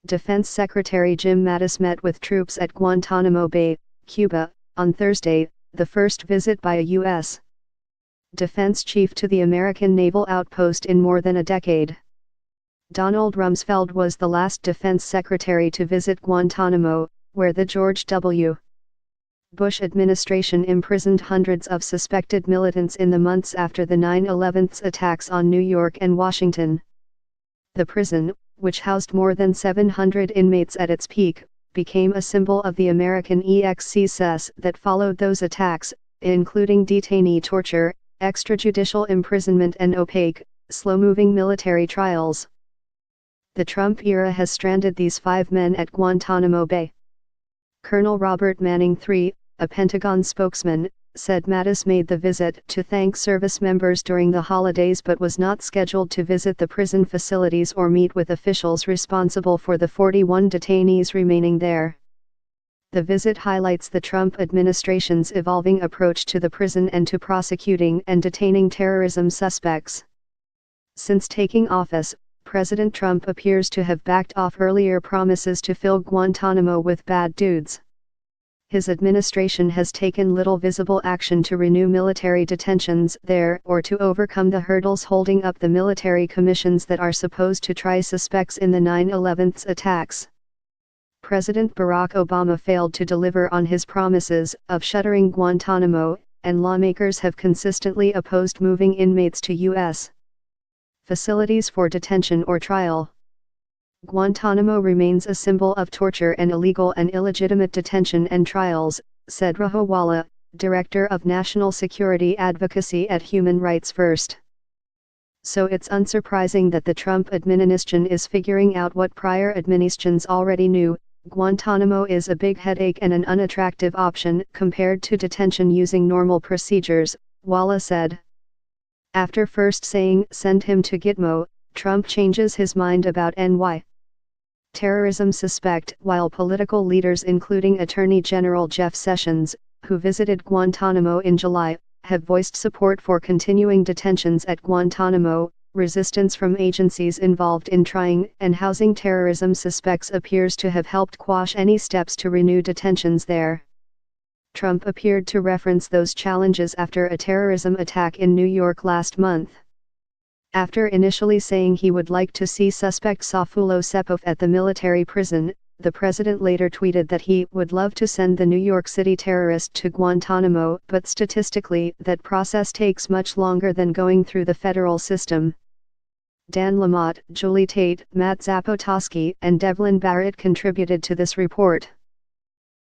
Defense Secretary Jim Mattis met with troops at Guantanamo Bay, Cuba, on Thursday, the first visit by a U.S. defense chief to the American naval outpost in more than a decade. Donald Rumsfeld was the last defense secretary to visit Guantanamo, where the George W. Bush administration imprisoned hundreds of suspected militants in the months after the 9/11 attacks on New York and Washington. The prison, which housed more than 700 inmates at its peak, became a symbol of the American excess that followed those attacks, including detainee torture, extrajudicial imprisonment and opaque, slow-moving military trials. The Trump era has stranded these 5 men at Guantanamo Bay. Colonel Robert Manning III, a Pentagon spokesman, said Mattis made the visit to thank service members during the holidays but was not scheduled to visit the prison facilities or meet with officials responsible for the 41 detainees remaining there. The visit highlights the Trump administration's evolving approach to the prison and to prosecuting and detaining terrorism suspects. Since taking office, President Trump appears to have backed off earlier promises to fill Guantanamo with bad dudes. His administration has taken little visible action to renew military detentions there or to overcome the hurdles holding up the military commissions that are supposed to try suspects in the 9/11 attacks. President Barack Obama failed to deliver on his promises of shuttering Guantanamo, and lawmakers have consistently opposed moving inmates to U.S. facilities for detention or trial. Guantanamo remains a symbol of torture and illegal and illegitimate detention and trials, said Rahawala, Director of National Security Advocacy at Human Rights First. So it's unsurprising that the Trump administration is figuring out what prior administrations already knew: Guantanamo is a big headache and an unattractive option compared to detention using normal procedures, Walla said. After first saying "send him to Gitmo," Trump changes his mind about NY terrorism suspect, while political leaders including Attorney General Jeff Sessions, who visited Guantanamo in July, have voiced support for continuing detentions at Guantanamo. Resistance from agencies involved in trying and housing terrorism suspects appears to have helped quash any steps to renew detentions there. Trump appeared to reference those challenges after a terrorism attack in New York last month. After initially saying he would like to see suspect Safulo Sepov at the military prison, the president later tweeted that he would love to send the New York City terrorist to Guantanamo, but statistically that process takes much longer than going through the federal system. Dan Lamott, Julie Tate, Matt Zapotosky, and Devlin Barrett contributed to this report.